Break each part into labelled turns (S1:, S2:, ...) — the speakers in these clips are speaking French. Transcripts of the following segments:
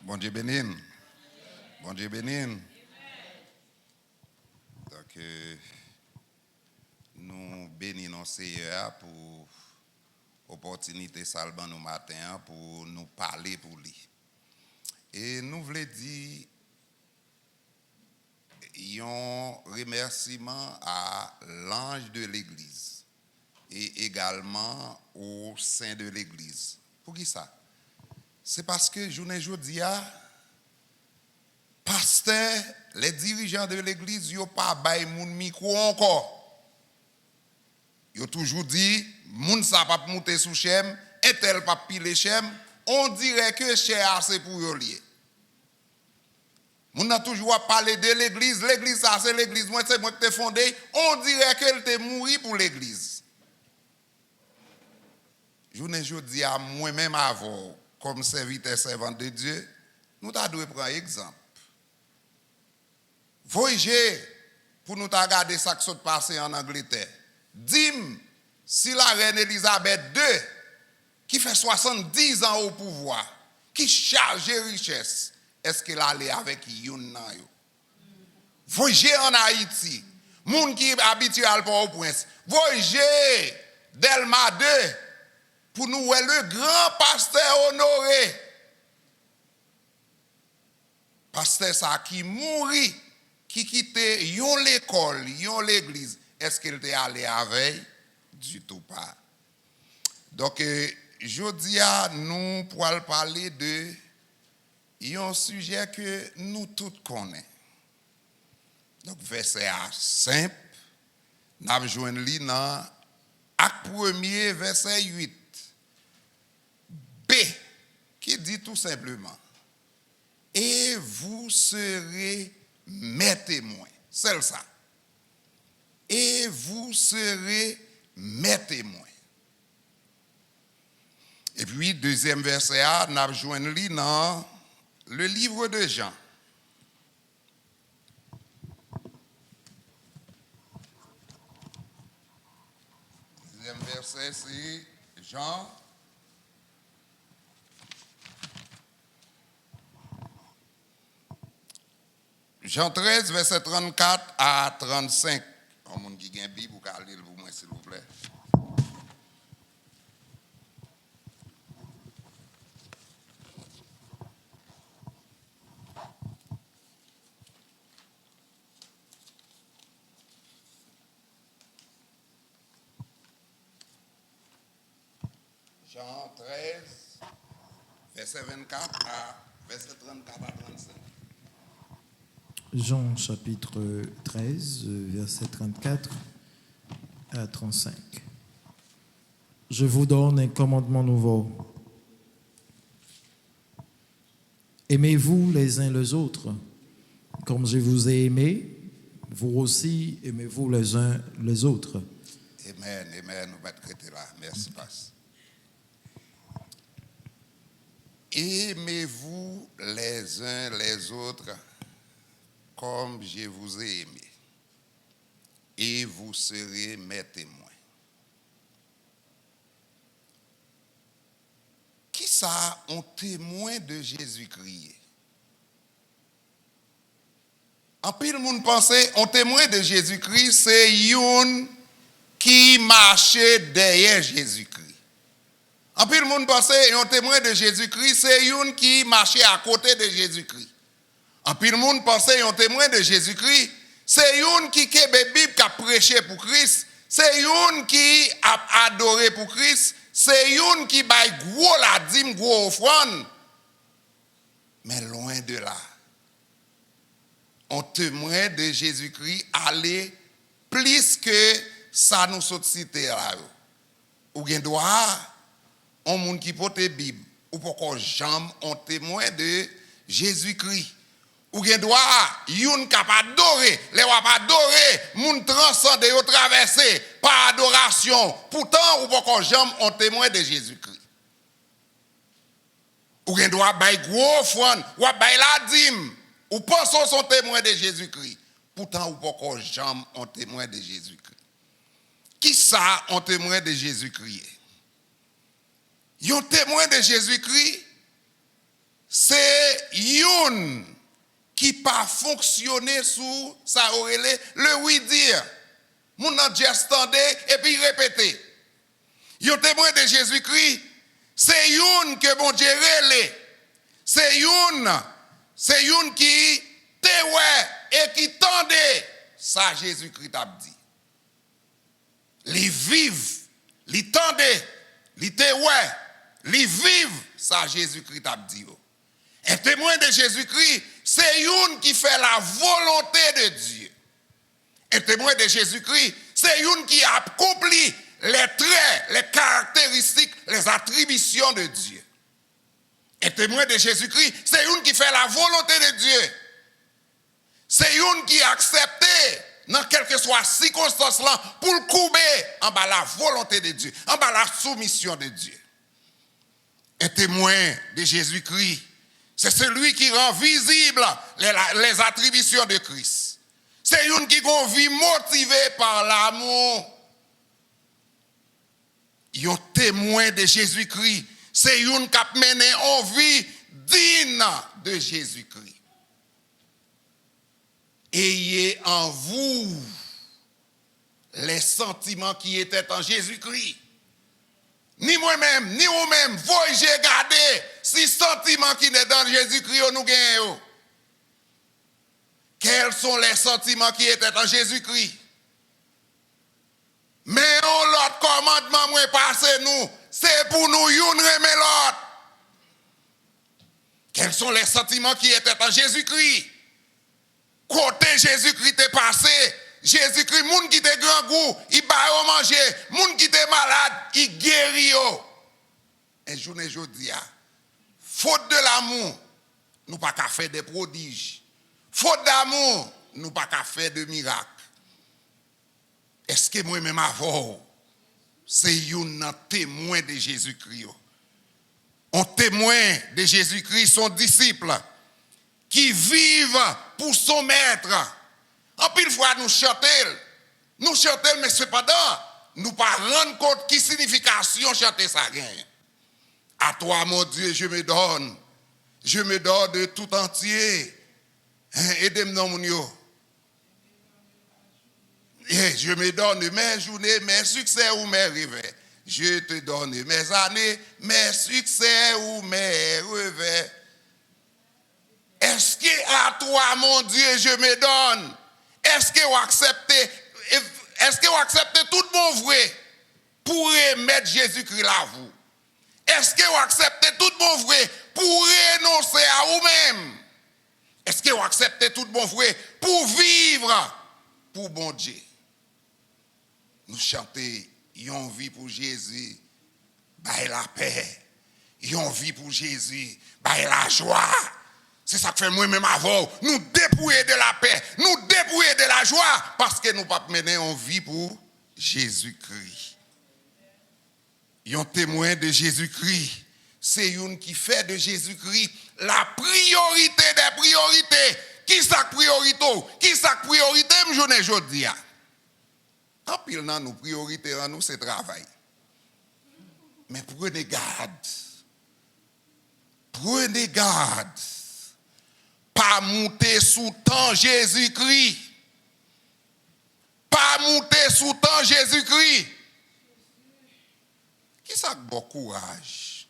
S1: Bon Dieu béni. Bon Dieu béni. Donc, nous bénissons Seigneur pour l'opportunité salban nous matin pour nous parler pour lui. Et nous voulons dire un remerciement à l'ange de l'Église et également au sein de l'Église. Pour qui ça? C'est parce que journée aujourd'hui, pasteur, les dirigeants de l'Église, ils n'ont pas baillé mon micro encore. Ils ont toujours dit, moun sa pas monter sous chem, et tel pas pile chem, on dirait que cher c'est pour yo lié. Moun a toujours parlé de l'Église, l'Église ça c'est l'Église, moi c'est moi qui t'ai fondé, on dirait qu'elle t'est mouru pour l'Église. Journée jeudi à moi-même avant, comme serviteur servant de Dieu, nous devons prendre exemple. Voyager pour nous regarder ça qui s'est passé en Angleterre. Dis-moi si la reine Elisabeth II, qui fait 70 ans au pouvoir, qui charge richesse, est-ce qu'elle allait avec Youn nan yo? Voyager en Haïti, moun qui habitué à Port-au-Prince, voyager Delma II, pour nous le grand pasteur honoré. Pasteur ça qui mourit, qui quittait yon l'école, yon l'église, est-ce qu'il était allé avec? Du tout pas. Donc, je dis à nous pour parler de un sujet que nous tous connaissons. Donc, verset A simple, nous avons joué dans Acte 1er, verset 8. B, qui dit tout simplement, et vous serez mes témoins. C'est ça. Et vous serez mes témoins. Et puis, deuxième verset, nous avons joint dans le livre de Jean. Deuxième verset, c'est Jean. Jean 13, verset 34 à 35. On monde qui a une Bible, vous pouvez lire pour moi, s'il vous plaît. Jean 13, verset 24 à verset 34 à 35.
S2: Jean chapitre 13, verset 34 à 35. Je vous donne un commandement nouveau. Aimez-vous les uns les autres, comme je vous ai aimé, vous aussi aimez-vous les uns les autres.
S1: Amen, amen, nous allons traiter là. Merci, Pasteur. Aimez-vous les uns les autres comme je vous ai aimé, et vous serez mes témoins. Qui ça, un témoin de Jésus-Christ? En pile, monde pensait, un témoin de Jésus-Christ, c'est un qui marchait derrière Jésus-Christ. En pile, monde pensait, un témoin de Jésus-Christ, c'est un qui marchait à côté de Jésus-Christ. En pile monde pensait un témoin de Jésus-Christ, c'est un qui a la Bible qui a prêché pour Christ, c'est un qui a adoré pour Christ, c'est un qui a gros la dîme, gros offrande. Mais loin de là, un témoin de Jésus-Christ allait plus que ça nous saute cité là. Ou bien droit, un monde qui porte la Bible, ou pourquoi jamais un témoin de Jésus-Christ. Ou gen droit, yon capable adorer, les wap adorer, moun transcender ou traverser par adoration. Pourtant, ou pas jamais on témoin de Jésus-Christ. Ou gen droit bay gros offrande, ou bay la dîme, ou pensons son témoin de Jésus-Christ. Pourtant, ou pas jamais on témoin de Jésus-Christ. Qui ça on témoin de Jésus-Christ? Yon témoin de Jésus-Christ, c'est une qui pas fonctionné sous ça aurait le oui dire. Mon a juste entendu et puis répéter. Yon témoin de Jésus-Christ, c'est une que bon Dieu relève. C'est une qui te ouais et qui tendait ça Jésus-Christ a dit. Les vivent, les tendait, les te ouais, les vivent ça Jésus-Christ a dit. Un témoin de Jésus-Christ, c'est une qui fait la volonté de Dieu. Un témoin de Jésus-Christ, c'est une qui accomplit les traits, les caractéristiques, les attributions de Dieu. Un témoin de Jésus-Christ, c'est une qui fait la volonté de Dieu. C'est une qui accepte, dans quelle que soit circonstance là, pour le couper en bas la volonté de Dieu, en bas la soumission de Dieu. Un témoin de Jésus-Christ, c'est celui qui rend visible les attributions de Christ. C'est une qui a une vie motivée par l'amour. Un témoin de Jésus-Christ, c'est une qui a mené une vie digne de Jésus-Christ. Ayez en vous les sentiments qui étaient en Jésus-Christ. Ni moi-même, ni vous-même, voyez garder si sentiments qui sont dans Jésus-Christ nous gagnons. Quels sont les sentiments qui étaient en Jésus-Christ? Mais l'autre commandement moi passé nous, c'est pour nous une remettre l'autre. Quels sont les sentiments qui étaient en Jésus-Christ? Côté Jésus-Christ est passé, Jésus-Christ, moun qui était grand goût, il va manger, moun qui était malade, il guérit. Et journée jodi a, faute de l'amour, nous pas qu'à faire des prodiges. Faute d'amour, nous pas qu'à faire de miracles. Est-ce que moi-même avant, c'est un témoin de Jésus-Christ? Un témoin de Jésus-Christ, son disciple, qui vivent pour son maître. En pile fois, nous chantons, mais cependant, nous ne pas rendre compte qui signification chanter ça gagne. À toi, mon Dieu, je me donne de tout entier. Aidez-moi, mon Dieu. Je me donne mes journées, mes succès ou mes rêves. Je te donne mes années, mes succès ou mes rêves. Est-ce que à toi, mon Dieu, je me donne? Est-ce que vous acceptez tout mon vrai pour remettre Jésus-Christ là vous? Est-ce que vous acceptez tout mon vrai pour renoncer à vous-même? Est-ce que vous acceptez tout mon vrai pour vivre pour bon Dieu? Nous chantons, yon vie pour Jésus, baille la paix. Yon vie pour Jésus, baille la joie. C'est ça que fait moi-même avant. Nous dépouiller de la paix, nous dépouiller de la joie, parce que nous ne pouvons pas mener en vie pour Jésus-Christ. Un témoin de Jésus-Christ, c'est une qui fait de Jésus-Christ la priorité des priorités. Qui ça priorité? Qui ça priorité, je aujourd'hui? En pile dans nos priorités, nous, c'est travail. Mais prenez garde. Prenez garde. Pas monter sous temps Jésus-Christ. Pas monter sous temps Jésus-Christ. Qui ça bon courage?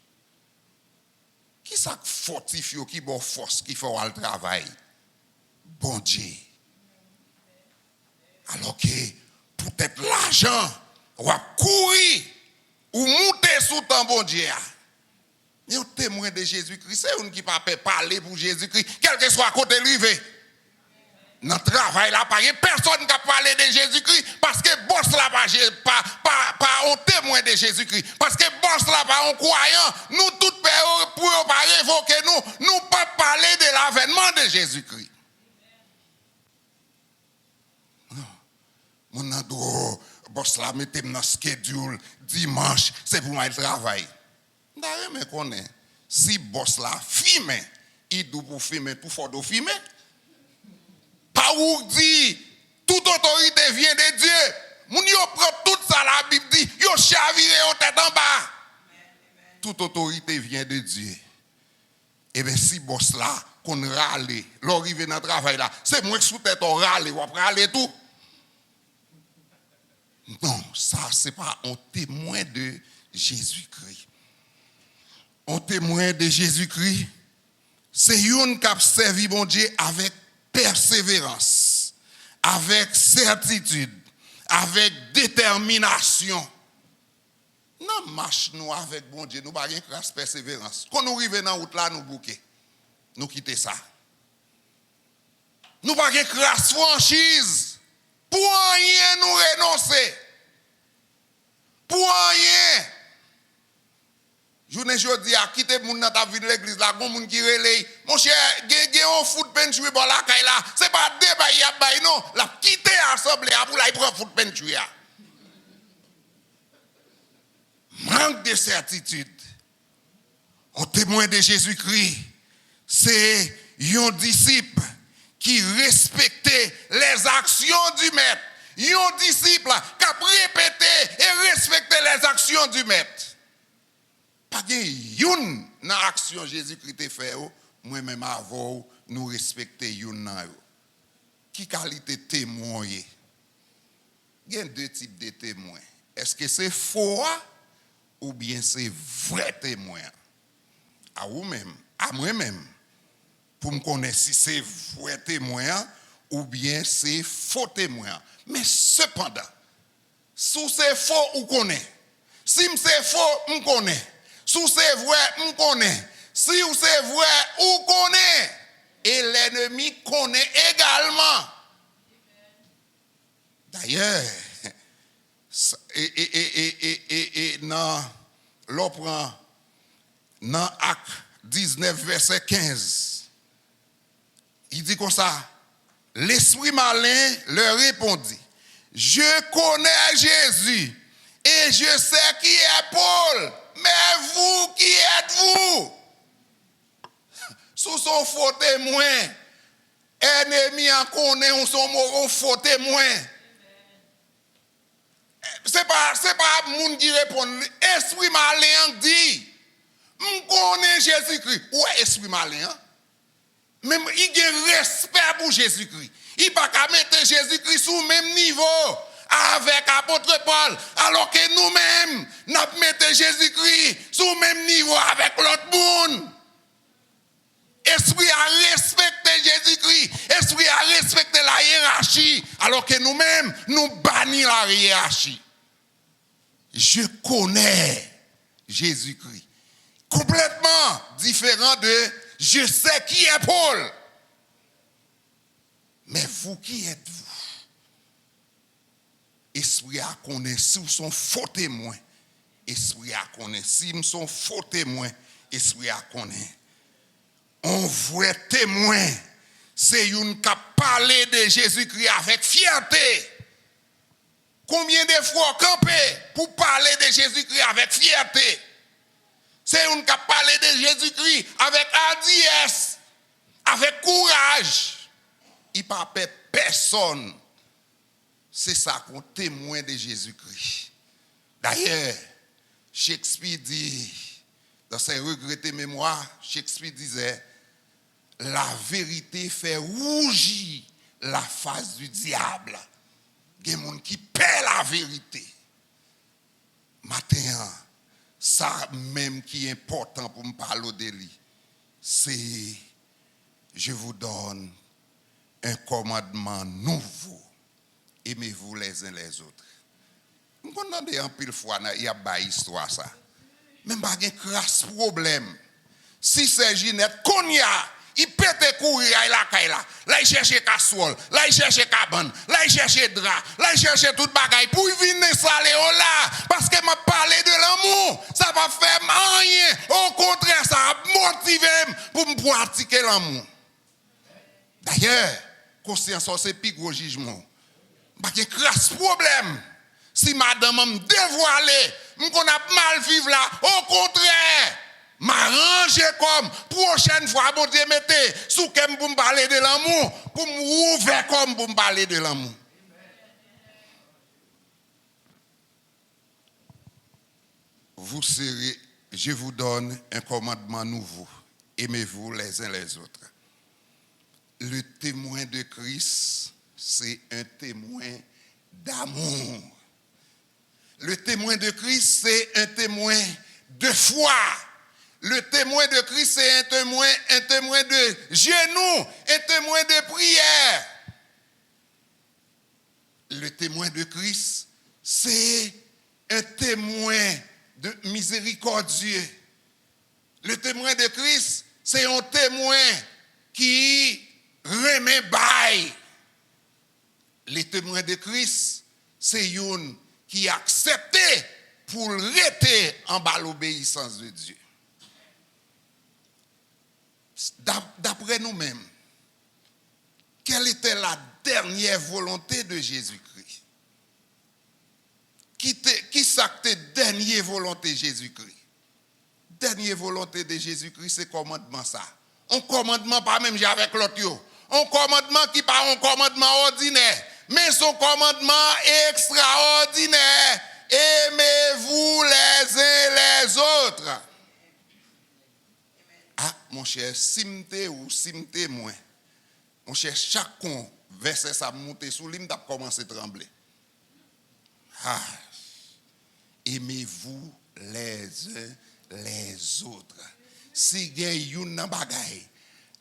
S1: Qui ça fortifie, qui bon force, qui fait le travail? Bon Dieu. Alors que peut-être l'argent, ou à courir, ou monter sous temps bon Dieu. Mais un témoin de Jésus-Christ, c'est un qui ne peut pas parler pour Jésus-Christ, quel que soit côté lui. Dans le travail là, il n'y a personne qui a parlé de Jésus-Christ parce que boss là pas un témoin de Jésus-Christ. Parce que boss là pas un croyant. Nous tous pour pas révoquer nous pas parler de l'avènement de Jésus-Christ. Mon ado, boss là mettez dans schedule dimanche, c'est pour moi le travail. D'ailleurs, mais connaît si boss là filme, il doit pour filmer tout fort de filmer. Pas où dit toute autorité vient de Dieu. Moun yo prend tout ça la Bible dit, yo chaviré en tête en bas. Toute autorité vient de Dieu. Eh bien, si boss là, qu'on râle, l'arrivée dans le travail là, c'est moi qui sous tête on râle, on râle tout. Non, ça, c'est pas un témoin de Jésus-Christ. Un témoin de Jésus-Christ, c'est un qui a servi bon Dieu avec persévérance, avec certitude, avec détermination. Non, marche nous avec bon Dieu, nous pas une grâce persévérance. Quand nous arrivons dans la route là, nous bouquons. Nous quittons ça. Nous pas une grâce franchise. Pour rien nous renoncer. Pour rien. Journée jeudi à quitter moun dans ta vie de l'église là, gon moun qui relaye. Mon cher, gen on foot peinture bon la kay là, c'est pas débat y a bay non, la quitter assemblée pour la prendre foot peinture. Manque de certitude. Un témoin de Jésus-Christ, c'est un disciple qui respectait les actions du maître. Un disciple qui a répété et respecté les actions du maître. Pas une dans l'action Jésus-Christ te fait, moi-même avant, nous respecter une dans yo. Qui qualité témoin? Il y a deux types de témoins. Est-ce que c'est faux ou bien c'est vrai témoin? À vous-même, à moi-même, pour me connaître si c'est vrai témoin ou bien c'est faux témoin. Mais cependant, si c'est faux, on connaît. Si c'est faux, on connaît. Si c'est vrai, on connaît. Si c'est vrai, on connaît. Et l'ennemi connaît également. D'ailleurs, dans Acte 19, verset 15, il dit comme ça, l'esprit malin leur répondit, je connais Jésus et je sais qui est Paul, mais vous, qui êtes-vous? Sous son faux témoin, ennemi en connaît son faux témoin. C'est pas moun qui répond. Esprit malin dit, je connais Jésus-Christ. Ouais, esprit malin. Même il a respect pour Jésus-Christ. Il ne peut pas mettre Jésus-Christ au même niveau avec l'apôtre Paul, alors que nous-mêmes, nous mettons Jésus-Christ au même niveau avec l'autre monde. Esprit a respecté Jésus-Christ. Esprit a respecté la hiérarchie, alors que nous-mêmes, nous bannissons la hiérarchie. Je connais Jésus-Christ. Complètement différent de je sais qui est Paul. Mais vous, qui êtes-vous? Esprit a connaît si vous sont faux témoins. Esprit a connaît si vous sont faux témoins. Esprit a connaît. Un vrai témoin, c'est une qui a parlé de Jésus-Christ avec fierté. Combien de fois camper pour parler de Jésus-Christ avec fierté? C'est une qui a parlé de Jésus-Christ avec hardiesse, avec courage. Il ne peut personne. C'est ça qu'on témoin de Jésus-Christ. D'ailleurs, Shakespeare dit, dans ses regrettés mémoires, Shakespeare disait, la vérité fait rougir la face du diable. Il y a des gens qui paient la vérité. Maintenant, ça même qui est important pour me parler de lui, c'est je vous donne un commandement nouveau. Aimez-vous les uns les autres. Vous comprenez un pile fois, il y a une histoire ça. Même pas de crasse problème. Si c'est Ginette, qu'on y a, il pète courir là, il cherche casserole, là il cherche cabane, là il cherche drap, là il cherche tout bagaille pour venir saler là parce que m'a parlé de l'amour, ça va faire rien, au contraire ça va motiver pour me pratiquer l'amour. D'ailleurs, conscience c'est plus gros jugement. Pas de crasse problème. Si madame me dévoilé, qu'on a mal vivre là, au contraire, m'arranger comme prochaine fois, bon Dieu, mettez sous qu'elle pour me parler de l'amour, pour me ouvrir comme pour me parler de l'amour. Vous serez, je vous donne un commandement nouveau. aimez-vous les uns les autres. Le témoin de Christ, c'est un témoin d'amour. Le témoin de Christ, c'est un témoin de foi. Le témoin de Christ, c'est un témoin de genoux, un témoin de prière. Le témoin de Christ, c'est un témoin de miséricordieux. Le témoin de Christ, c'est un témoin qui remet bail. Les témoins de Christ, c'est un qui accepte pour rester en bas l'obéissance de Dieu. D'après nous-mêmes, quelle était la dernière volonté de Jésus-Christ? Qui s'actait dernière volonté de Jésus-Christ? Dernière volonté de Jésus-Christ, c'est commandement ça. Un commandement pas même avec l'autre. Un commandement qui pas un commandement ordinaire, mais son commandement extraordinaire. Aimez-vous les uns les autres. Ah, mon cher, simte ou simte moins. Mon cher, chaque verset ça monte sous l'hymne, d'ap commencé à trembler. Ah, aimez-vous les uns les autres. Si il y a une bagaille,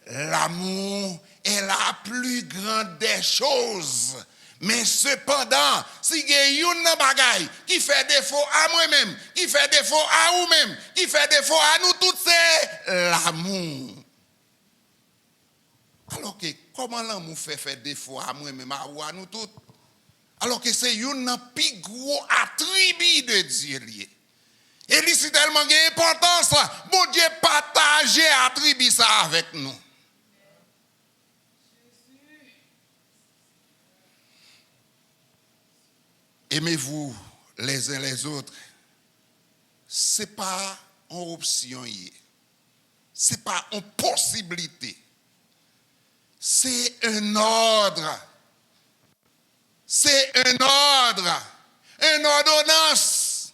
S1: l'amour est la plus grande des choses. Mais cependant, si il y a une bagaille qui fait défaut à moi-même, qui fait défaut à vous-même, qui fait défaut à nous tous, c'est l'amour. Alors que comment l'amour fait défaut à moi-même, à nous tous? Alors que c'est une plus gros attribut de Dieu lié. Et c'est tellement d'importance, bon Dieu partage attribut ça avec nous. Aimez-vous les uns les autres. Ce n'est pas une option, ce n'est pas une possibilité. C'est un ordre. C'est un ordre. Une ordonnance.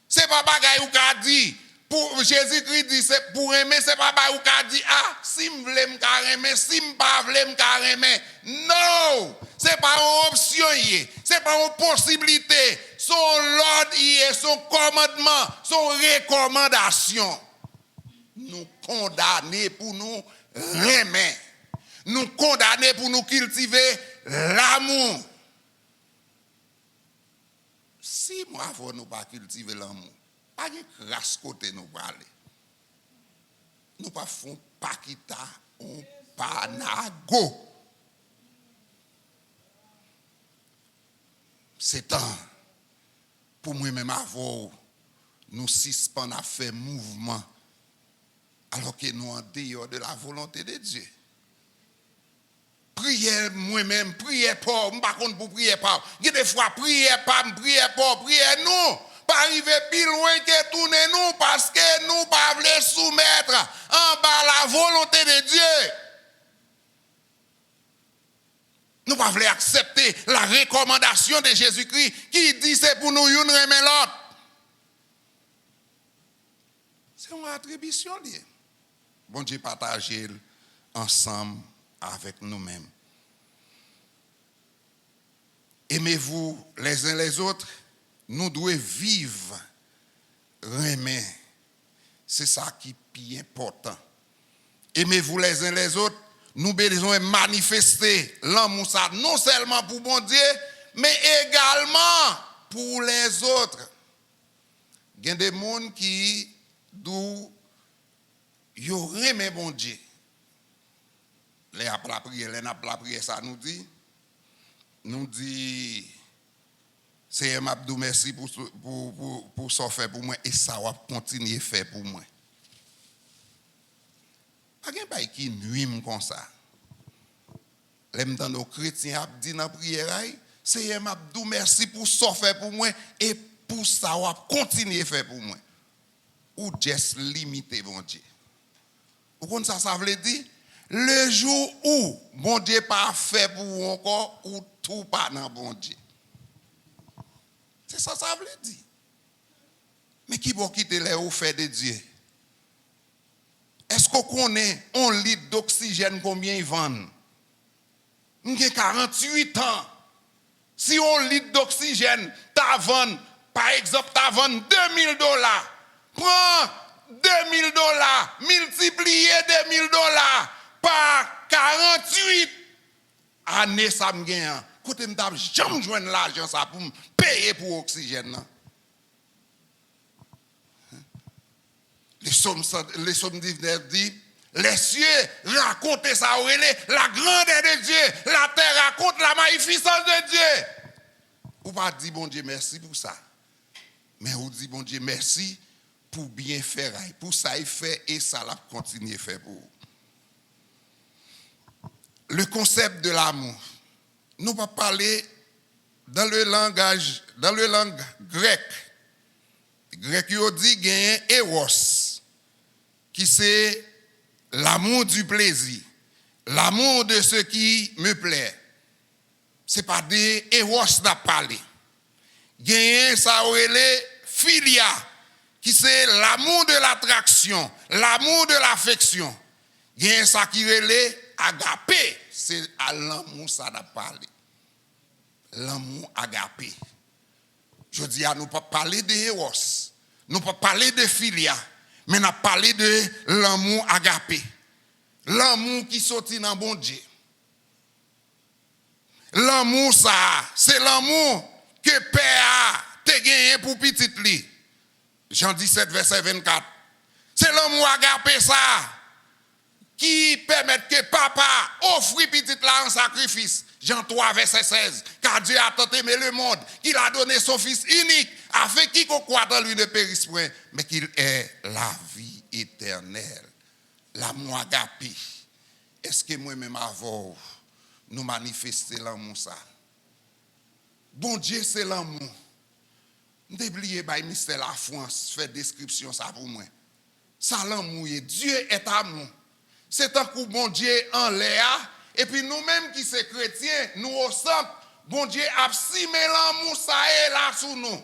S1: Ce n'est pas bagaille ou qu'a dit. Pour Jésus-Christ dit, c'est pour aimer, ce n'est pas bagaille ou qu'a dit, ah, si je veux me aimer, si je ne veux pas me aimer. Non! Ce n'est pas une option, ce n'est pas une possibilité. Son ordre, son commandement, son recommandation. Nous condamner pour nous aimer. Nous condamner pour nous cultiver l'amour. Si moi, nous ne pas cultiver l'amour, pas de grâce côté nous parler. Nous pas font paquita, on panago. C'est temps pour moi-même avoir nous suspendre à faire mouvement alors que nous en dehors de la volonté de Dieu. Prière moi-même, prière pas, je ne sais pas pour prier pas. Il y a des fois, prière pas, prière pas, prière nous. Pas arriver plus loin que tourner nous parce que nous ne pas voulons soumettre en bas la volonté de Dieu. Nous ne pas voulons accepter la recommandation de Jésus-Christ qui dit c'est pour nous une remet l'autre. C'est une attribution liée. Bon Dieu partager ensemble avec nous-mêmes. Aimez-vous les uns les autres. Nous devons vivre, remet. C'est ça qui est plus important. Aimez-vous les uns les autres. Nous devons manifester l'amour ça non seulement pour bon Dieu, mais également pour les autres. Il y a des gens qui disent yo remet bon Dieu. Les après la prière, ça nous dit, c'est m'abdou merci pour ça fait pour moi et ça va continuer à faire pour moi. Pas de choses qui nuit comme ça. Les nos chrétiens a dit dans la prière, c'est m'abdou merci pour ça fait pour moi et pour ça va continuer à faire pour moi. Ou juste limiter mon Dieu. Vous comprenez ça veut dire? Le jour où bon Dieu pas fait pour vous encore, ou tout pas dans bon Dieu. C'est ça veut dire. Mais qui va quitter les hauts faits de Dieu? Est-ce qu'on connaît 1 litre d'oxygène combien ils vendent? J'ai 48 ans. Si 1 litre d'oxygène, t'as vendu, par exemple, t'as vendu $2000. Prends $2000, multipliez $2000 par 48 années, ça me gagne. Côté m't'a jamais joindre l'argent ça pour me payer pour l'oxygène. Les sommes divines disent, les cieux racontent ça, la grandeur de Dieu, la terre raconte la magnificence de Dieu. Ou pas dire bon Dieu merci pour ça. Mais on dit bon Dieu merci pour bien faire. Pour ça il fait et ça l'a continué à faire pour vous. Le concept de l'amour. Nous pas parler dans le langue grec. Grec yo dit gagne eros qui c'est l'amour du plaisir, l'amour de ce qui me plaît. C'est pas des eros n'a parlé. Gagne ça relé philia qui c'est l'amour de l'attraction, l'amour de l'affection. Gagne ça qui relé agapé, c'est à l'amour ça n'a parlé. L'amour agapé. Je dis à nous pas parler de héros, nous pas parler de philia, mais nous parler de l'amour agapé. L'amour qui sortit dans bon Dieu. L'amour ça, c'est l'amour que Père a te gagné pour petit li. Jean 17 verset 24. C'est l'amour agapé ça qui permet que papa offre petit là en sacrifice. Jean 3, verset 16. Car Dieu a tant aimé le monde qu'il a donné son Fils unique, afin qu'il croit en lui ne périsse point, mais qu'il ait la vie éternelle. L'amour agapé. Est-ce que moi-même avant, nous manifester l'amour ça? Bon Dieu, c'est l'amour. N'oubliez pas, mystère la France, fait description ça pour moi. Ça l'amour, Dieu est amour. C'est un coup bon Dieu en l'air. Et puis nous-mêmes qui sommes chrétiens, nous au centre, bon Dieu a simé l'amour ça est là sous nous.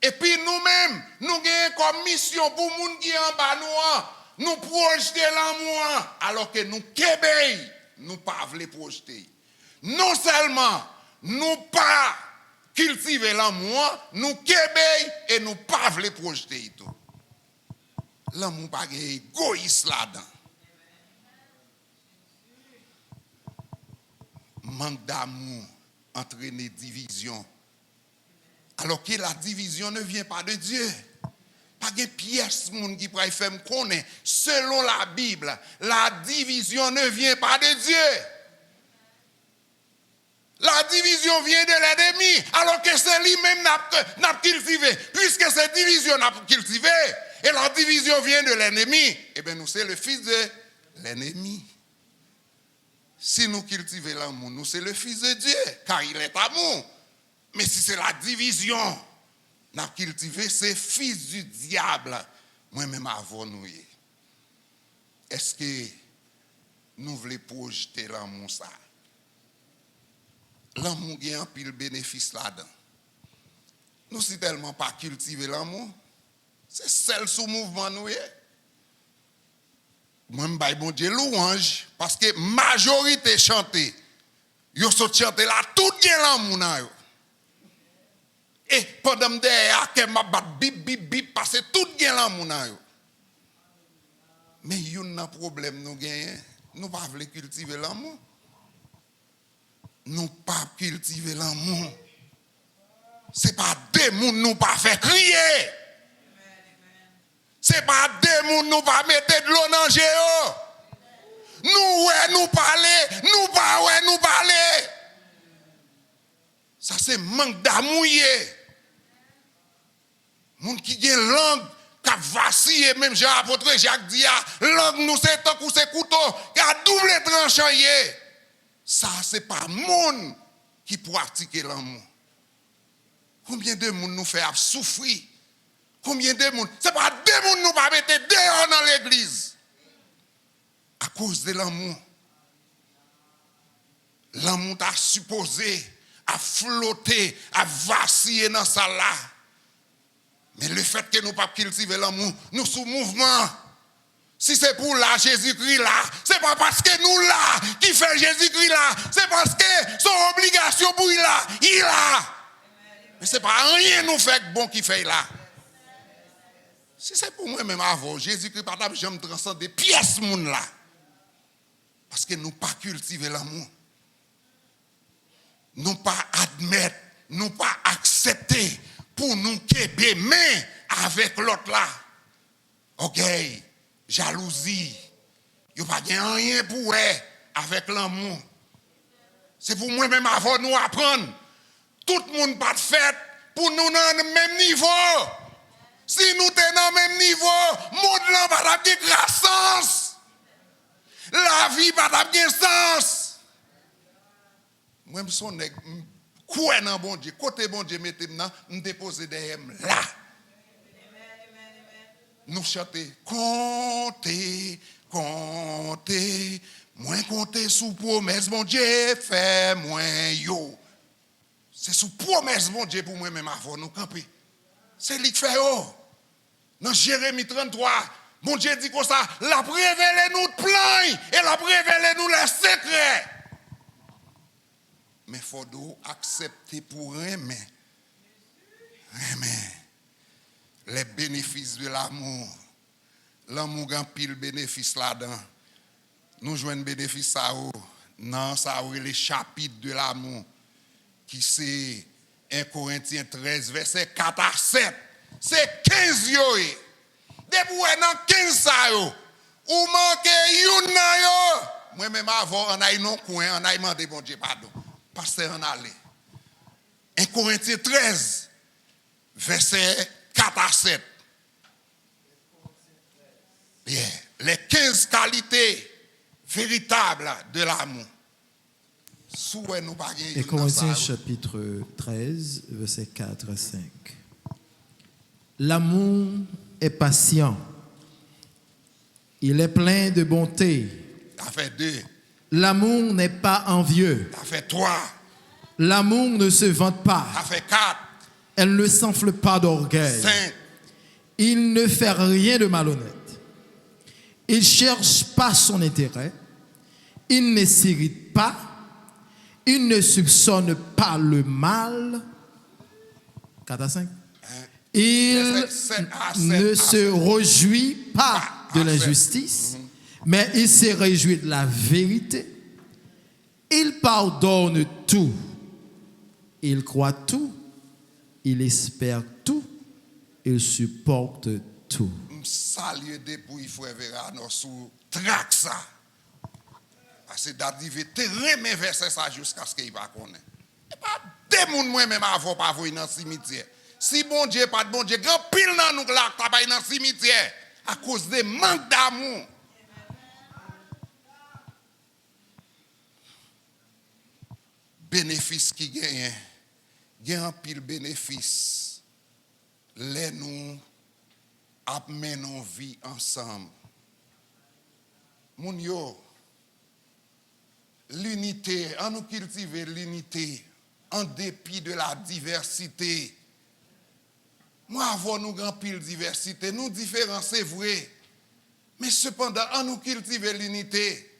S1: Et puis nous-mêmes, nous avons comme mission pour les gens qui sont en bas, nous projeter l'amour, alors que nous, Québec, nous ne pouvons pas projeter. Non seulement, nous pas cultiver l'amour, nous, Québec, et nous ne pouvons pas projeter. L'amour n'est pas égoïste là-dedans. Manque d'amour entraîne division. Alors que la division ne vient pas de Dieu. Pas de pièce qui pourrait faire me connaître. Selon la Bible, la division ne vient pas de Dieu. La division vient de l'ennemi. Alors que c'est lui-même n'a cultivé. Puisque cette division n'a cultivé, et la division vient de l'ennemi, eh bien nous c'est le fils de l'ennemi. Si nous cultivons l'amour, nous c'est le Fils de Dieu, car il est amour. Mais si c'est la division, nous avons cultivé, c'est fils du diable. Moi-même avant nous. Est-ce que nous voulons projeter l'amour ça? L'amour a un pile bénéfice là-dedans. Nous si tellement pas cultiver l'amour, c'est celle sous mouvement nous. Moi, je bon Dieu louange, parce que majorité chanter, yo sont chanter là, tout bien l'amour nan yo. Et pendant que je bat bip bip bip, parce que tout bien l'amour nan yo. Mais il y a un problème nous gagnons, nous pas voulons cultiver l'amour. Nous pas cultiver l'amour. C'est pas des gens nous pas faire crier. C'est pas des gens nous pas mettre de l'eau dans géo. Nous parler, nous parler. Ça c'est manque d'amour. Moun qui gen langue qui vacille même Jean apôtre Jacques dit langue nous c'est tant que c'est couteau qui a double tranchant. Ça c'est pas monde qui pratique l'amour. Combien de monde nous fait souffrir? Combien de monde? C'est pas des monde nous pas mettre dehors dans l'église. À cause de l'amour. L'amour t'a supposé à flotter, à vaciller dans ça là. Mais le fait que nous pas cultiver l'amour, nous sous mouvement. Si c'est pour là, Jésus-Christ là, c'est pas parce que nous là, qui fait Jésus-Christ là, c'est parce que son obligation pour il là, il là. Mais c'est pas rien nous fait bon qui fait là. Si c'est pour moi même avant, Jésus-Christ pas table jamais transcender pièces moun là. Parce que nous pas cultiver l'amour. Nous pas admettre, nous pas accepter pour nous kéber main avec l'autre là. OK. Jalousie, il n'y a pas rien pour eux avec l'amour. C'est pour moi-même avant nous apprendre. Tout le monde pas de fête pour nous dans le même niveau. Si nous sommes dans le même niveau, le monde n'a pas de croissance. La vie n'a pas de sens. Moi, je suis quoi dans bon Dieu, côté bon Dieu, mettez-moi, je dépose derrière là. Nous chantons, comptez, comptez, moins comptez sous promesse, mon Dieu, fait moins yo. C'est sous promesse, mon Dieu, pour moi-même avant nous camper. C'est lui qui fait yo. Dans Jérémie 33, mon Dieu dit comme ça, la révélé nous de plein et la révélé nous les secrets. Mais il faut accepter pour aimer. Aimer. Les bénéfices de l'amour. L'amour a pile bénéfice là-dedans. Nous jouons bénéfice ça. Non, ça les chapitres de l'amour. Qui c'est 1 Corinthiens 13, verset 4 à 7. C'est 15 yo. Depuis dans 15 ça yo. Ou manque yon nan yo. Moi-même avant, on a eu non coin, on a demandé bon Dieu pardon. Pasteur en allé. 1 Corinthiens 13, verset 4 à 7. Yeah. Les 15 qualités véritables de l'amour.
S2: Et Corinthiens chapitre 13, verset 4 à 5. L'amour est patient. Il est plein de bonté.
S1: Ça fait 2.
S2: L'amour n'est pas envieux.
S1: Ça fait 3.
S2: L'amour ne se vante pas.
S1: Ça fait 4.
S2: Elle ne s'enfle pas d'orgueil.
S1: 5.
S2: Il ne fait rien de malhonnête. Il ne cherche pas son intérêt. Il ne s'irrite pas. Il ne soupçonne pas le mal. 4 à 5. Il ne se réjouit pas de l'injustice, mais il se réjouit de la vérité. Il pardonne tout. Il croit tout. Il espère tout. Il supporte tout.
S1: Salut depuis frère Verano sous traque ça. Parce que d'arriver terrain mes versets ça jusqu'à ce qu'il va connaître. Et pas des moun moi même avant pas voir dans le cimetière. Si bon Dieu pas de bon Dieu, grand pile dans nous là pas dans le cimetière à cause de manque d'amour. Bénéfice qui gagne. Gagne un pile bénéfice. Les nous menons vie ensemble. Moun yo, l'unité, en nous cultiver l'unité, en dépit de la diversité. Moi, avant nous grand pile diversité, nous différents, c'est vrai. Mais cependant, en nous cultiver l'unité,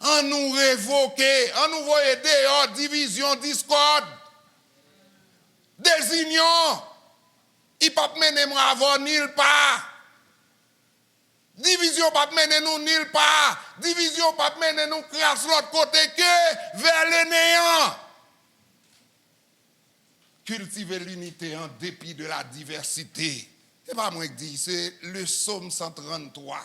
S1: en nous révoquer, en nous voyer dehors, division, discorde, désunion. Il ne peut pas mener moi avant nulle part. Division ne peut pas mener nous nulle part. Division ne peut pas mener nous crasse l'autre côté que vers le néant. Cultiver l'unité en dépit de la diversité. Ce n'est pas moi qui dis, c'est le psaume 133.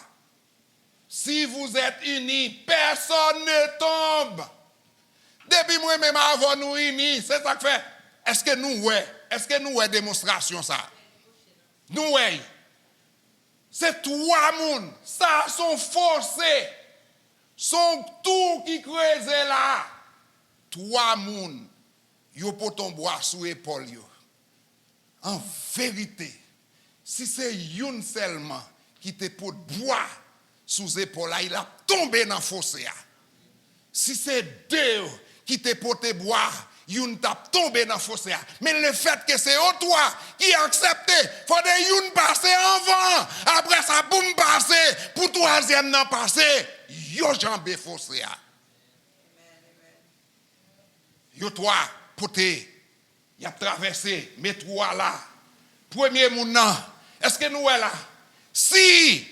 S1: Si vous êtes unis, personne ne tombe. Depuis moi-même avant nous unis, c'est ça que fait. Est-ce que nous ouais démonstration ça? Nous ouais. C'est trois moun, ça sont forcés. Son tout qui creuse là. Trois moun. Yo poton bois sous épaule yo. En vérité, si c'est une seulement qui te pot bois sous épaule là, il a tombé dans fossé. Si c'est deux qui te pote bois, Youn tap tombé dans fossé. Mais le fait que c'est au toi qui a accepté, faut de youn passer avant. Après ça, boum passer. Pour troisième nan passer, yo jambé fossé. Yo toi, poté, y a traversé, métro là. Premier moun nan, est-ce que nous est là? Si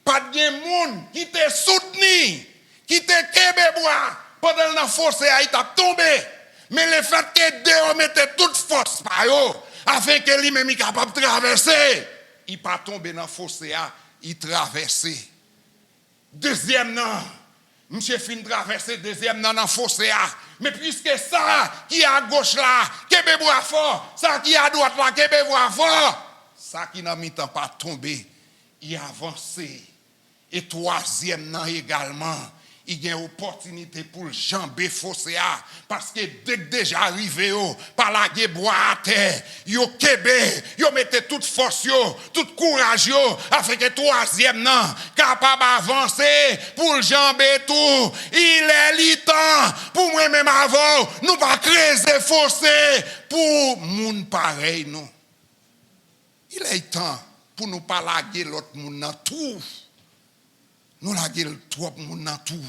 S1: pas de moun qui te soutenu, qui te kebe bois, pendant la force il t'a tombé. Mais le fait que Dieu mette toute force par eux, afin que lui-même est capable de traverser, il pas tombé dans la fosse, il traverse. Deuxième nan, monsieur fin traverser deuxième nan dans la fosse. Mais puisque ça qui est à gauche là, kebe bois fort, ça qui est à droite là, kebe bois fort, ça qui n'a mis temps pas tombé, il a avancé. Et troisième nan également, il y a une opportunité pour jamber fossé parce que dès que déjà arrivé par la guerre bois à terre, yo kebe, yo mettez toute force yo, tout courage yo afin que troisième nan capable avancer pour jamber tout. Il est temps pour moi même avant, nous pas creuser fossé pour moun pareil nous. Il est temps pour nous pas laguer l'autre moun dans tout. Nous laguer trop moun dans tout.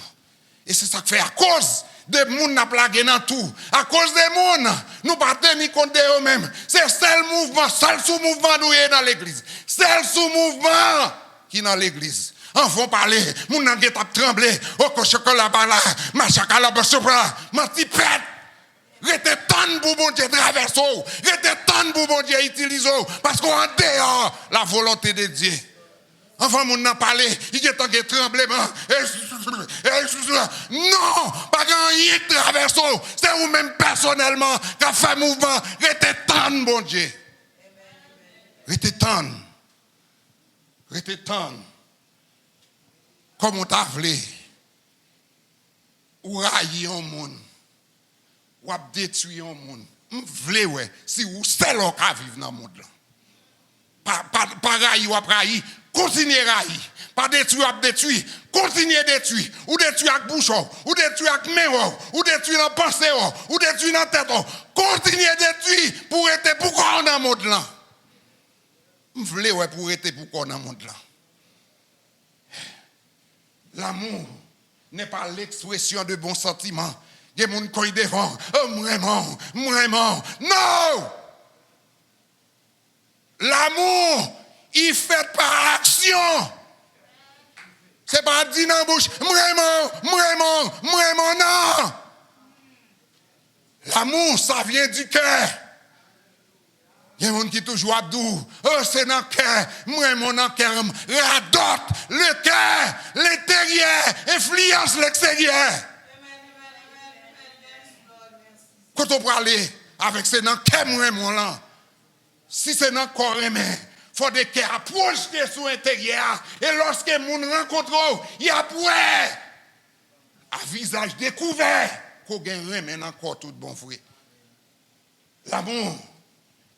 S1: Et c'est ça que fait à cause de moun n'a plagué dans tout. À cause de moun, nous pas tenir compte de eux-mêmes. C'est seul mouvement, seul sous-mouvement nous est dans l'église. Seul sous-mouvement qui est dans l'église. En vont parler, moun n'a pas tremblé. Oh, que chocolat par là, ma chakala par là, ma petit pète. Rete tant pour bon Dieu traverser. Rete tant pour bon Dieu utiliser. Parce qu'on est dehors la volonté de Dieu. Enfin, mon n'a parlé, il y a tant que tremblement. Non, pas rien traverse. C'est vous-même personnellement qui a fait mouvement. Restez tendre, bon Dieu. Restez tendre. Restez tendre. Comme on t'a voulu. Ou railler un monde. Ou détruire un monde. On voulait, ouais, si vous seul qui vivre dans le monde. Pas railler ou railler. Continuez à railler. Pas détruire, continuez à détruire. Ou détruire avec bouchon, ou détruire avec main, ou détruire dans pensée, ou détruire dans tête. Continuez à détruire pour être pourquoi dans le monde là. Vous voulez pour être pourquoi dans le monde là. L'amour n'est pas l'expression de bons sentiments. Il y a des gens qui devant. Oh, vraiment. Non! L'amour, il fait par action. C'est pas dit dans la bouche, vraiment, non. L'amour, ça vient du cœur. Il y a des gens qui toujours abdou. Oh, c'est dans le cœur. Vraiment dans le cœur. Radote le cœur, l'intérieur, influence l'extérieur. Quand on parle avec ces dans le cœur, vraiment là. Si c'est dans le corps, il faut des cœurs projetés sur l'intérieur. Et lorsque les gens rencontrent, il y a prêt à visage découvert qu'on gagne encore tout bon frère. L'amour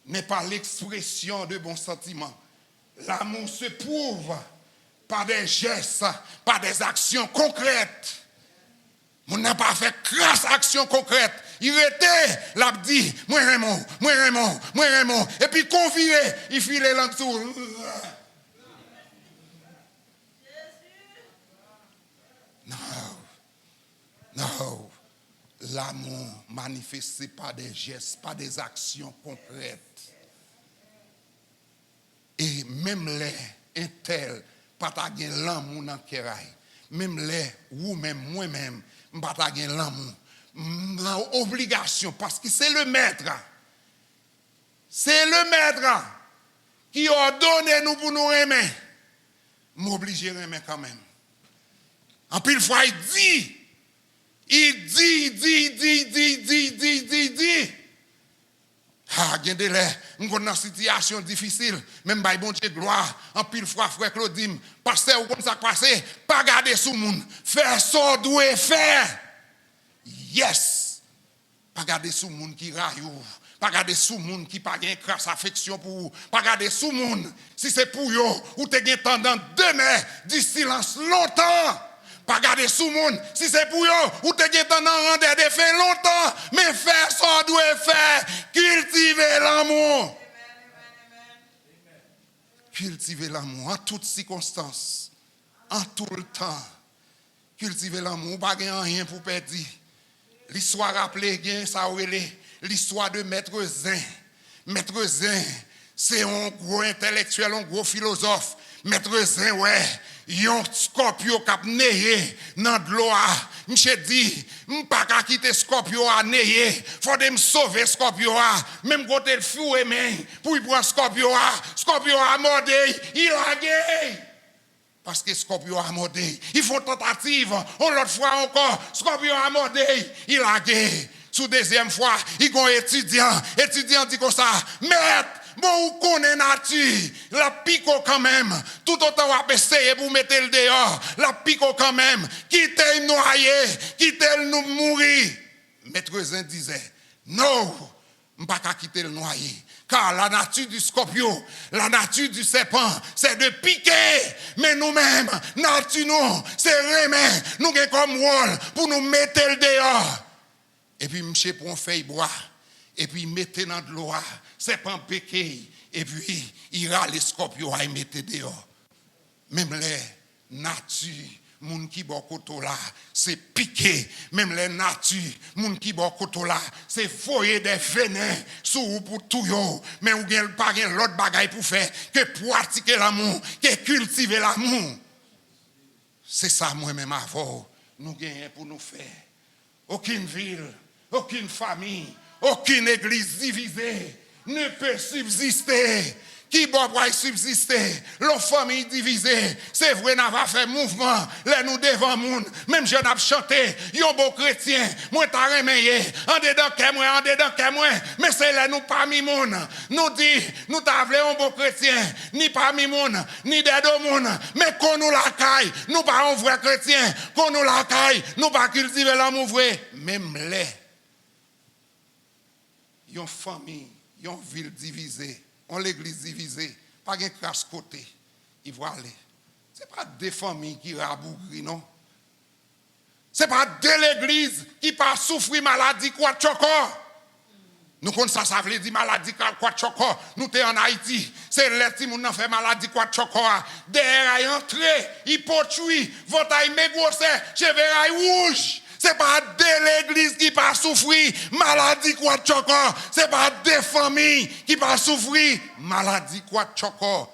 S1: n'est pas l'expression de bons sentiments. L'amour se prouve par des gestes, par des actions concrètes. On n'a pas fait grâce action concrète. Il était, l'a dit, moi Raymond. Et puis convié, il filait l'entour. Non. L'amour manifesté par des gestes, par des actions concrètes. Et même les intels, pas taguer l'amour dans le cœur. Même les, ou même moi-même, pas taguer l'amour. Obligation, parce que c'est le maître. C'est le maître qui ordonne nous pour nous aimer. M'obliger à aimer quand même. En pile fois, il dit. Ah, il y a des lèvres, nous sommes dans une situation difficile. Même by bon Dieu gloire, en pile fois, frère Claudine, pasteur, ou comme ça passé, pas garder sous le monde. Faire ça, doit faire. Yes. Pas garder sous le monde qui raille. Pas garder sous le monde qui pas gagne grâce affection pour vous. Pas garder sous le monde. Si c'est pour vous, ou te gagne tendance demain, du silence longtemps. Pas garder sous monde. Si c'est pour eux, ou te get en rendre de fait longtemps, mais faire ça doit faire. Cultiver l'amour. Cultiver l'amour en toutes circonstances, en tout le temps. Cultiver l'amour, pas rien pour perdre. L'histoire rappelée, ça l'histoire de Maître Zin. Maître Zin, c'est un gros intellectuel, un gros philosophe. Maître Zin, ouais, yon scorpio k'ap neye dans de l'eau. M'che dit, m'pas qu'à quitter scorpio à neye. Faut de me sauver scorpio a. Même côté le fou et main, pour y prendre scorpio a. Scorpio a mordé, il a gagné. Parce que Scorpio a mordé. Ils font tentative. On l'autre fois encore. Scorpio a mordé. Il a gagné. Sous deuxième fois, il y a un étudiant. Étudiant dit comme ça. Maître, bon, vous connaissez nature. La pico quand même. Tout autant on va essayer pour mettre le dehors. La pico quand même. Quittez le noyer. Quittez le nous mourir. Maître Zin disait, non, je ne peux pas quitter le noyer. Car la nature du scorpio, la nature du serpent, c'est de piquer. Mais nous-mêmes, nature nous, c'est remettre. Nous avons comme rôle pour nous mettre le dehors. Et puis, monsieur, pour un feuille bois. Et puis, mettez dans de l'eau. Serpent piqué. Et puis, il râle les scorpions et mettez dehors. Même les natures. Moun qui bon koto là, c'est piqué. Même les natures, moun qui bon koto là, c'est foyer des venins sous pour tout yo. Mais ou gen pas gen l'autre bagaille pour faire que pratiquer l'amour, que cultiver l'amour. C'est ça moi-même avant nous gagnons pour nous faire. Aucune ville, aucune famille, aucune église divisée ne peut subsister. Qui doit subsister? La famille divisée. C'est vrai, n'a pas fait mouvement. Là, nous devant le monde. Même je n'ai chanté. Yon bon chrétien. Moi, t'as remayé. En dedans, en dedans, mais c'est là, nous parmi monde. Nous dit, nous t'avons un bon chrétien. Ni parmi monde, ni dedans monde. Mais qu'on nous la caille. Nous pas un vrai chrétien. Qu'on nous la caille. Nous pas cultiver l'amour vrai. Même les. Yon famille, yon ville divisée. On l'église divisée, pas de crasse côté. Il va aller. Ce n'est pas des familles qui rabougri, non. Ce n'est pas de l'église qui pas souffrir maladie quoi de choco. Nous connaissons ça veut dire maladie quoi de choco. Nous sommes en Haïti. C'est les petits qui fait maladie quoi de choco. Derrière, il entre, il poursuit, votre aïe mégossé, cheveux rouge. Ce n'est pas de l'église qui pas souffrir maladie quoi de choco. Ce n'est pas des familles qui pas souffrir maladie quoi de choco.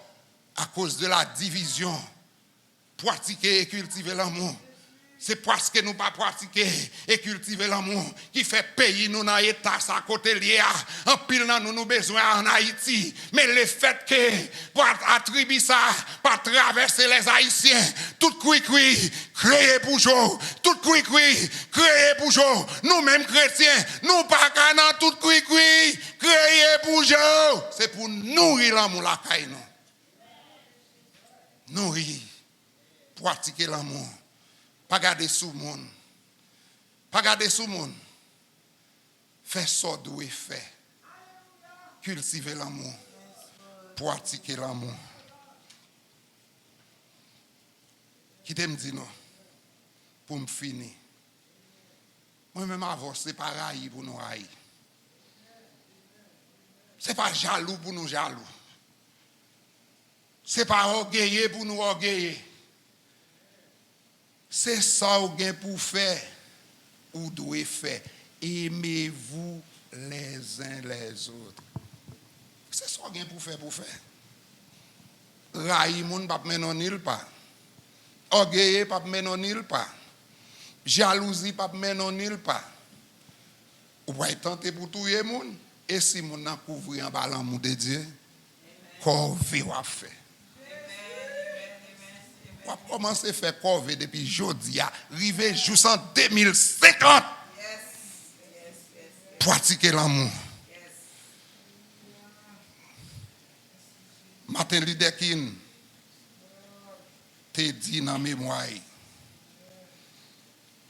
S1: À cause de la division. Pratiquer et cultiver l'amour. C'est parce que nous pas pratiquer et cultiver l'amour qui fait payer nous dans l'état à côté lié. En pile nous nous besoin en Haïti. Mais le fait que pour attribuer ça, pour traverser les Haïtiens, tout cui-cui, créer pour jour, tout cui-cui, créer pour jour. Nous-mêmes chrétiens, nous pas dans tout cui-cui, créer pour jour. C'est pour nourrir l'amour la caille nous. Nourrir, pratiquer l'amour. Pas garder sous le monde. Pas garder sous le monde. Faire ça doit faire. Cultiver l'amour. Pratiquer l'amour. Qui t'aime dit non? Pour me finir. Moi-même avant, c'est pas raï pour nous raï. C'est pas jaloux pour nous jaloux. C'est pas orgueilleux pour nous orgueilleux. C'est ça ou gain pour faire ou doit faire. Aimez-vous les uns les autres. C'est ça ou gain pour faire Raï moun pas mener nil pas. Orgueil pas mener nil pas. Jalousie pas mener nil pas. Ou va tenter pour tout le monde et si moun n'a couvrir en bas l'amour de Dieu, qu'on va faire. On va commencer à faire corvée depuis jeudi, arriver jusqu'en 2050. Pratiquer l'amour. Martin Luther King te dit dans la mémoire.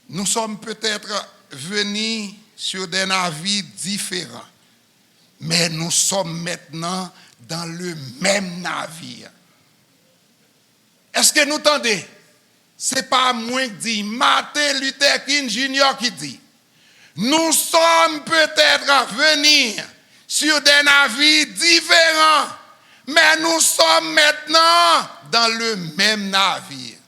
S1: Nous sommes peut-être venus sur des navires différents, mais nous sommes maintenant dans le même navire. Est-ce que nous entendez? C'est pas moi qui dis, Martin Luther King Jr. qui dit, nous sommes peut-être à venir sur des navires différents, mais nous sommes maintenant dans le même navire.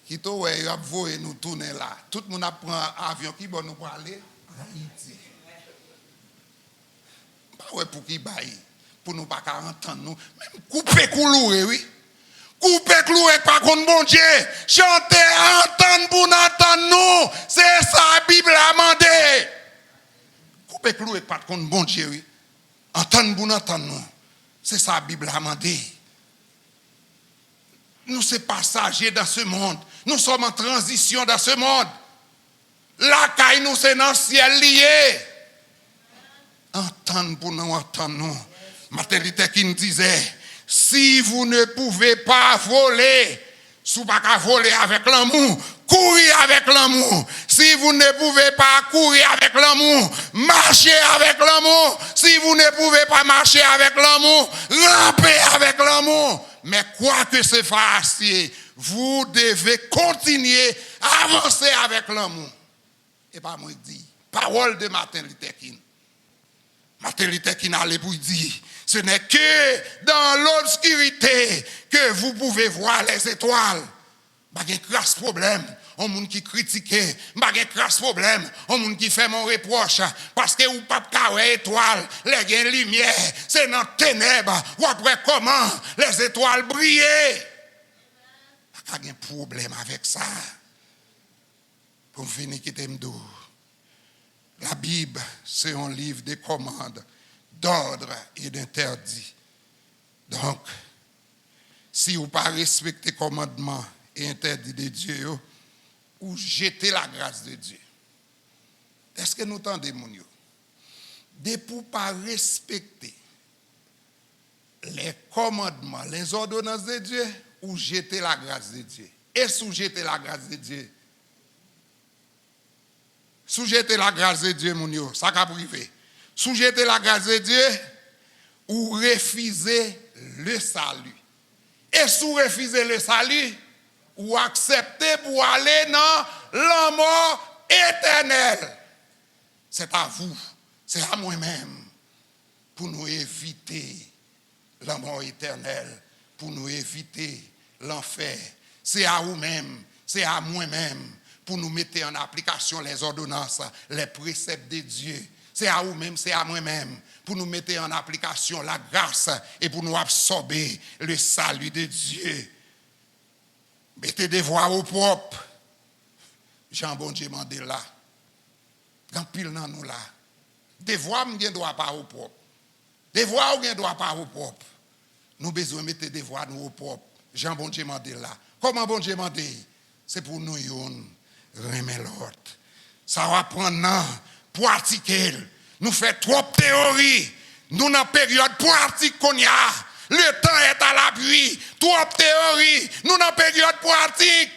S1: Qui t'a voulu nous tourner là. Tout le monde prend un avion qui va nous parler à Haïti. Ouais, pour qui baille, pour nous pas entendre nous. Même couper couloué, oui. Couper cloué par contre bon Dieu. Chanter, entendre pour nous entendre nous. C'est ça la Bible a demandé. Couper cloué par contre bon Dieu, oui. Entendre pour nous entendre nous. C'est ça la Bible a demandé. Nous sommes passagers dans ce monde. Nous sommes en transition dans ce monde. La caille nous c'est dans le ciel lié. Entendre pour nous entendre nous. Martin Luther King disait, si vous ne pouvez pas voler, si vous ne pouvez pas voler avec l'amour, courir avec l'amour. Si vous ne pouvez pas courir avec l'amour, marchez avec l'amour. Si vous ne pouvez pas marcher avec l'amour, rampez avec l'amour. Mais quoi que ce fassiez, vous devez continuer à avancer avec l'amour. Et pas moi qui dis, parole de Martin Luther King. Martin Luther King allait pour dire, ce n'est que dans l'obscurité que vous pouvez voir les étoiles. Pas de crasse problème. On monde qui critique, pas de crasse problème. On monde qui fait mon reproche parce que ou pas de étoiles, les gains lumière, c'est dans ténèbres. Ou après comment les étoiles brillaient. Pas de problème avec ça. Pour finir qui t'aime d'eau. La Bible, c'est un livre de commandes, d'ordre et d'interdits. Donc, si vous ne respectez pas les commandements et interdits de Dieu, ou jetez la grâce de Dieu. Est-ce que nous entendez, mon Dieu? De pour ne pas respecter les commandements, les ordonnances de Dieu, ou jeter la grâce de Dieu. Et sous jeter la grâce de Dieu. Sous-jeter la grâce de Dieu, mon Dieu, ça va priver. Sous-jeter la grâce de Dieu ou refuser le salut. Et sous refuser le salut, ou accepter pour aller dans la mort éternelle. C'est à vous, c'est à moi-même, pour nous éviter la mort éternelle, pour nous éviter l'enfer. C'est à vous-même, c'est à moi-même. Pour nous mettre en application les ordonnances, les préceptes de Dieu. C'est à vous-même, c'est à moi-même. Pour nous mettre en application la grâce et pour nous absorber le salut de Dieu. Mettez des voix au propre. Jean bon Dieu m'a dit là. Quand pile dans nous là. Des voix ne doit pas au propre. Des voix ne doit pas au propre. Nous besoin de mettre des voix nous au propre. Jean bon Dieu m'a dit là. Comment bon Dieu m'a dit? C'est pour nous remet l'autre. Ça va prendre pratiquer. Nous faisons trop de théories. Nous dans la période pratique qu'on y a. Le temps est à l'appui. Trop de théories. Nous dans la période pratique.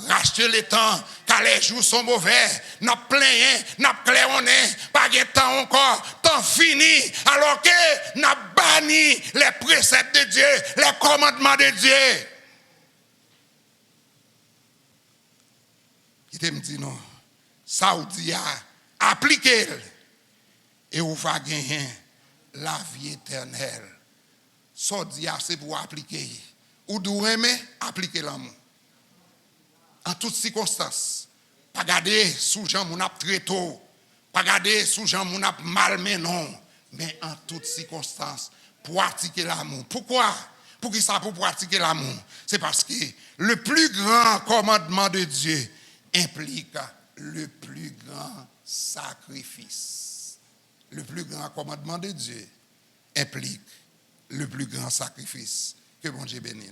S1: Rachetez le temps, car les jours sont mauvais. N'a plein, n'a claironné, pas de temps encore, temps fini. Alors que n'a banni les préceptes de Dieu, les commandements de Dieu. Il me dit non, ça vous dit appliquez et vous va gagner la vie éternelle. Ça dit c'est pour appliquer. Ou doit aimer appliquer l'amour. En toutes circonstances. Pas garder sous gens mon ap très tôt. Pas garder sous gens mon ap mal mais non. Mais en toutes circonstances, pratiquer l'amour. Pourquoi? Pour qui ça pour pratiquer l'amour? C'est parce que le plus grand commandement de Dieu implique le plus grand sacrifice. Le plus grand commandement de Dieu implique le plus grand sacrifice. Que bon Dieu bénisse.